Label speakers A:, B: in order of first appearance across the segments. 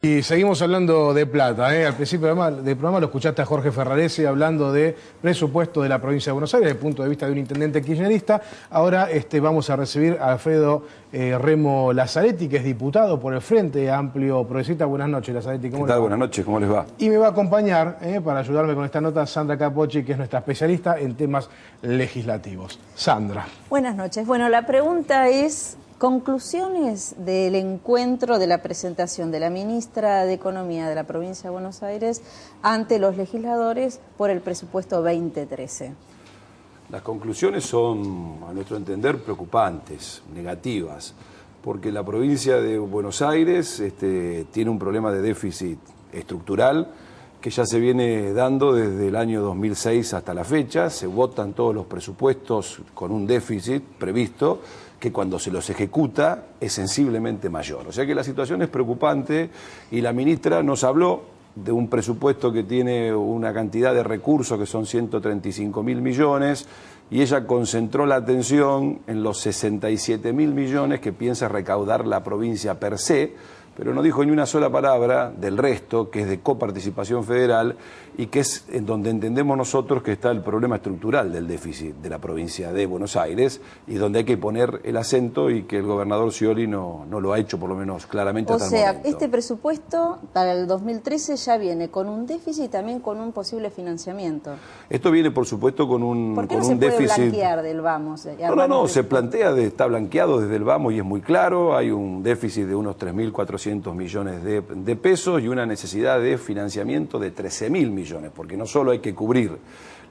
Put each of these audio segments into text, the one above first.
A: Y seguimos hablando de plata, ¿eh? Al principio del programa lo escuchaste a Jorge Ferraresi hablando de presupuesto de la provincia de Buenos Aires desde el punto de vista de un intendente kirchnerista. Ahora vamos a recibir a Alfredo Remo Lazzaretti, que es diputado por el Frente Amplio Progresista. Buenas noches, Lazzaretti.
B: ¿Qué tal? Buenas noches, ¿cómo les va?
A: Y me va a acompañar, para ayudarme con esta nota, Sandra Capocci, que es nuestra especialista en temas legislativos. Sandra.
C: Buenas noches. Bueno, la pregunta es: conclusiones del encuentro de la presentación de la ministra de Economía de la provincia de Buenos Aires ante los legisladores por el presupuesto 2013.
B: Las conclusiones son, a nuestro entender, preocupantes, negativas, porque la provincia de Buenos Aires tiene un problema de déficit estructural que ya se viene dando desde el año 2006 hasta la fecha. Se votan todos los presupuestos con un déficit previsto que cuando se los ejecuta es sensiblemente mayor. O sea que la situación es preocupante y la ministra nos habló de un presupuesto que tiene una cantidad de recursos que son 135.000 millones y ella concentró la atención en los 67.000 millones que piensa recaudar la provincia per se, pero no dijo ni una sola palabra del resto, que es de coparticipación federal y que es en donde entendemos nosotros que está el problema estructural del déficit de la provincia de Buenos Aires y donde hay que poner el acento y que el gobernador Scioli no lo ha hecho por lo menos claramente hasta el momento.
C: O sea, este presupuesto para el 2013 ya viene con un déficit y también con un posible financiamiento.
B: Esto viene, por supuesto, con un déficit.
C: ¿Por qué no se puede blanquear del vamos?
B: No, se plantea, está blanqueado desde el vamos y es muy claro. Hay un déficit de unos 3.400 millones de pesos y una necesidad de financiamiento de 13.000 millones, porque no solo hay que cubrir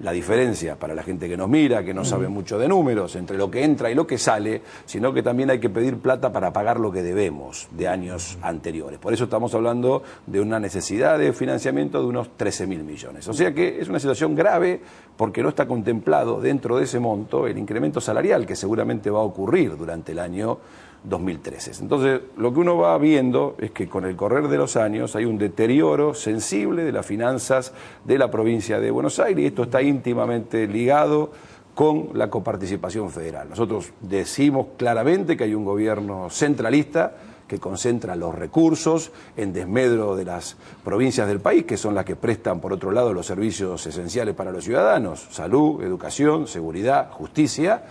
B: la diferencia para la gente que nos mira, que no sabe mucho de números, entre lo que entra y lo que sale, sino que también hay que pedir plata para pagar lo que debemos de años anteriores. Por eso estamos hablando de una necesidad de financiamiento de unos 13.000 millones. O sea que es una situación grave porque no está contemplado dentro de ese monto el incremento salarial que seguramente va a ocurrir durante el año 2013. Entonces, lo que uno va viendo es que con el correr de los años hay un deterioro sensible de las finanzas de la provincia de Buenos Aires y esto está íntimamente ligado con la coparticipación federal. Nosotros decimos claramente que hay un gobierno centralista que concentra los recursos en desmedro de las provincias del país, que son las que prestan, por otro lado, los servicios esenciales para los ciudadanos: salud, educación, seguridad, justicia.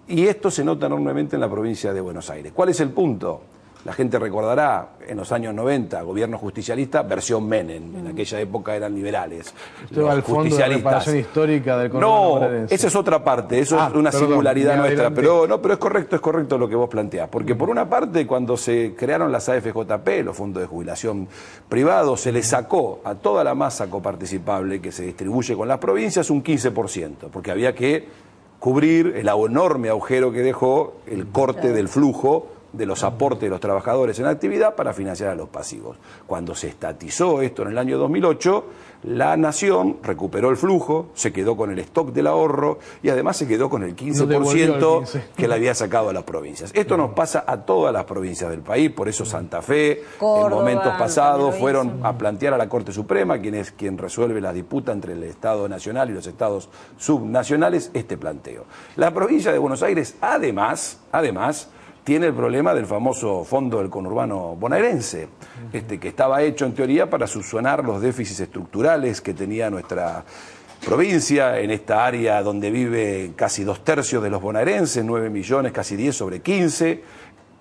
B: Y esto se nota enormemente en la provincia de Buenos Aires. ¿Cuál es el punto? La gente recordará, en los años 90, gobierno justicialista, versión Menem. En aquella época eran liberales.
A: Esto va al fondo de reparación histórica del conurbano bonaerense.
B: Esa es otra parte, eso es una singularidad nuestra. Pero es correcto lo que vos planteás. Porque por una parte, cuando se crearon las AFJP, los fondos de jubilación privados, se les sacó a toda la masa coparticipable que se distribuye con las provincias un 15%, porque había que cubrir el enorme agujero que dejó el corte del flujo de los aportes de los trabajadores en actividad para financiar a los pasivos. Cuando se estatizó esto en el año 2008, la Nación recuperó el flujo, se quedó con el stock del ahorro y además se quedó con el 15% que le había sacado a las provincias. Esto nos pasa a todas las provincias del país, por eso Santa Fe, Córdoba, en momentos pasados, fueron a plantear a la Corte Suprema, quien resuelve la disputa entre el Estado Nacional y los estados subnacionales, este planteo. La provincia de Buenos Aires, además, tiene el problema del famoso fondo del conurbano bonaerense, que estaba hecho en teoría para subsanar los déficits estructurales que tenía nuestra provincia en esta área donde vive casi 2/3 de los bonaerenses, 9 millones, casi 10 sobre 15,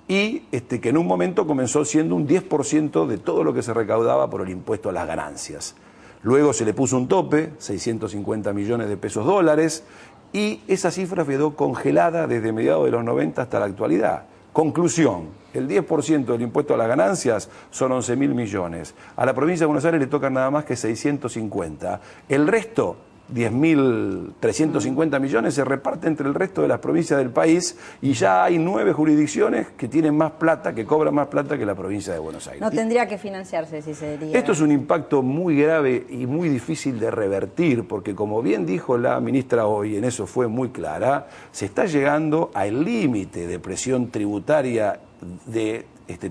B: y que en un momento comenzó siendo un 10% de todo lo que se recaudaba por el impuesto a las ganancias. Luego se le puso un tope, 650 millones de pesos dólares, y esa cifra quedó congelada desde mediados de los 90 hasta la actualidad. Conclusión: el 10% del impuesto a las ganancias son 11.000 millones. A la provincia de Buenos Aires le tocan nada más que 650. El resto, 10.350 millones, se reparte entre el resto de las provincias del país y ya hay 9 jurisdicciones que tienen más plata, que cobran más plata que la provincia de Buenos Aires.
C: No tendría que financiarse, si se diría.
B: Esto es un impacto muy grave y muy difícil de revertir, porque como bien dijo la ministra hoy, en eso fue muy clara, se está llegando al límite de presión tributaria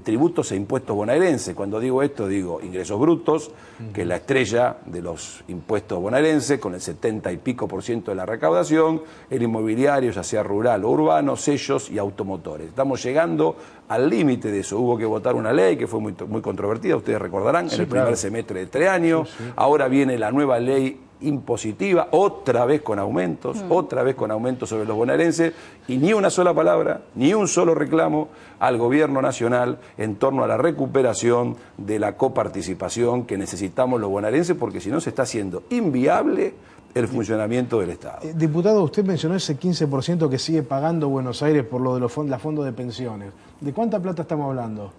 B: tributos e impuestos bonaerenses. Cuando digo esto, digo ingresos brutos, que es la estrella de los impuestos bonaerenses, con el 70 y pico % de la recaudación, el inmobiliario, ya sea rural o urbano, sellos y automotores. Estamos llegando al límite de eso. Hubo que votar una ley que fue muy controvertida, ustedes recordarán, en el primer semestre de este año. Ahora viene la nueva ley impositiva, otra vez con aumentos sobre los bonaerenses, y ni una sola palabra, ni un solo reclamo al gobierno nacional en torno a la recuperación de la coparticipación que necesitamos los bonaerenses, porque si no se está haciendo inviable el funcionamiento del Estado.
A: Diputado, usted mencionó ese 15% que sigue pagando Buenos Aires por lo de los fondos de pensiones. ¿De cuánta plata estamos hablando?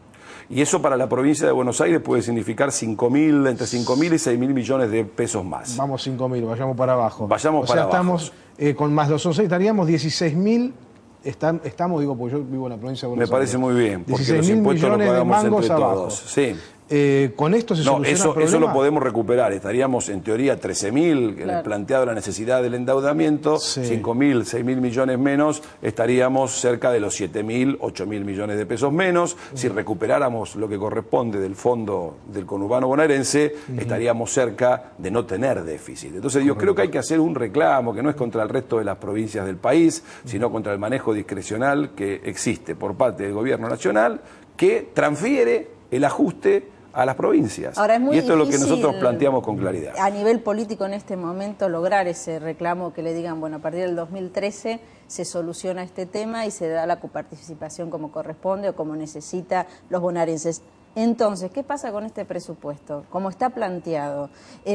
B: Y eso para la provincia de Buenos Aires puede significar entre 5.000 y 6.000 millones de pesos más.
A: Vamos 5.000, vayamos para abajo.
B: Vayamos para abajo.
A: Estamos con más los 11, estaríamos 16.000. Estamos, digo, porque yo vivo en la provincia de Buenos Aires.
B: Me parece muy bien, porque los impuestos los pagamos entre todos. Sí.
A: Con esto se soluciona el problema.
B: Eso lo podemos recuperar. Estaríamos en teoría 13.000, planteado la necesidad del endeudamiento, 5.000, 6.000 millones menos, estaríamos cerca de los 7.000, 8.000 millones de pesos menos. Si recuperáramos lo que corresponde del fondo del conurbano bonaerense, estaríamos cerca de no tener déficit. Entonces yo creo que hay que hacer un reclamo que no es contra el resto de las provincias del país, sino contra el manejo discrecional que existe por parte del gobierno nacional, que transfiere el ajuste a las provincias.
C: Ahora, es muy
B: y esto
C: difícil,
B: es lo que nosotros planteamos con claridad.
C: A nivel político en este momento lograr ese reclamo que le digan, bueno, a partir del 2013 se soluciona este tema y se da la coparticipación como corresponde o como necesita los bonaerenses. Entonces, ¿qué pasa con este presupuesto? Como está planteado,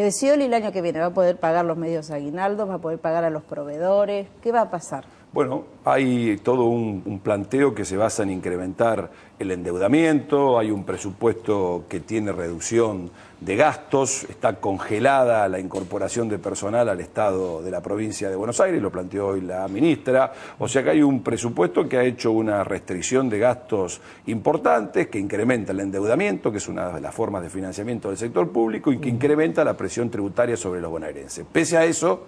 C: Scioli el año que viene va a poder pagar los medios aguinaldos, va a poder pagar a los proveedores, ¿qué va a pasar?
B: Bueno, hay todo un planteo que se basa en incrementar el endeudamiento, hay un presupuesto que tiene reducción de gastos, está congelada la incorporación de personal al Estado de la provincia de Buenos Aires, lo planteó hoy la ministra, o sea que hay un presupuesto que ha hecho una restricción de gastos importantes, que incrementa el endeudamiento, que es una de las formas de financiamiento del sector público, y que incrementa la presión tributaria sobre los bonaerenses. Pese a eso,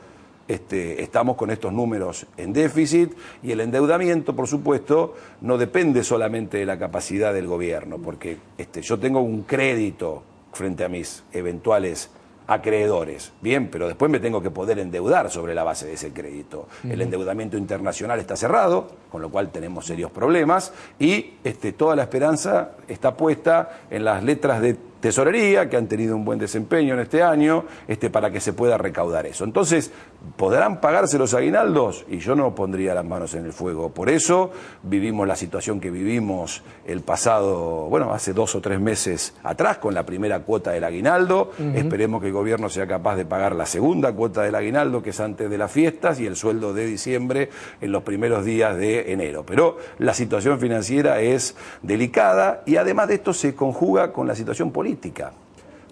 B: estamos con estos números en déficit, y el endeudamiento, por supuesto, no depende solamente de la capacidad del gobierno, porque yo tengo un crédito frente a mis eventuales acreedores, bien, pero después me tengo que poder endeudar sobre la base de ese crédito. El endeudamiento internacional está cerrado, con lo cual tenemos serios problemas, y toda la esperanza está puesta en las letras de tesorería, que han tenido un buen desempeño en este año, para que se pueda recaudar eso. Entonces, ¿podrán pagarse los aguinaldos? Y yo no pondría las manos en el fuego. Por eso vivimos la situación que vivimos el pasado, hace 2 o 3 meses atrás, con la primera cuota del aguinaldo. Esperemos que el gobierno sea capaz de pagar la segunda cuota del aguinaldo, que es antes de las fiestas, y el sueldo de diciembre en los primeros días de enero. Pero la situación financiera es delicada, y además de esto se conjuga con la situación política.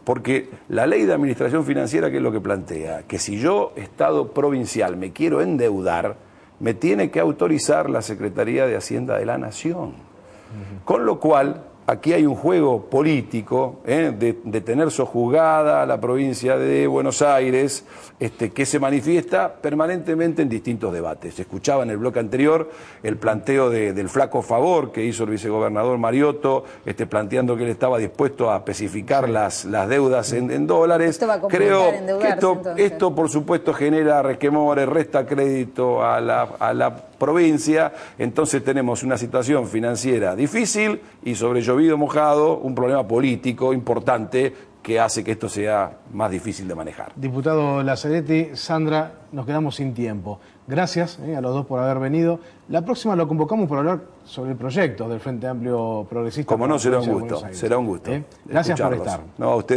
B: Porque la ley de administración financiera, ¿qué es lo que plantea? Que si yo, Estado provincial, me quiero endeudar, me tiene que autorizar la Secretaría de Hacienda de la Nación. Con lo cual, aquí hay un juego político de tener sojuzgada a la provincia de Buenos Aires, que se manifiesta permanentemente en distintos debates. Se escuchaba en el bloque anterior el planteo del flaco favor que hizo el vicegobernador Mariotto, planteando que él estaba dispuesto a especificar las deudas en dólares.
C: Esto va a
B: Creo
C: que
B: esto, por supuesto, genera resquemores, resta crédito a la provincia. Entonces tenemos una situación financiera difícil y, sobre llovido mojado, un problema político importante que hace que esto sea más difícil de manejar.
A: Diputado Lazzaretti, Sandra, nos quedamos sin tiempo. Gracias a los dos por haber venido. La próxima lo convocamos para hablar sobre el proyecto del Frente Amplio Progresista.
B: Como no, será un gusto. Será un gusto.
A: Gracias por estar.
B: No, a ustedes.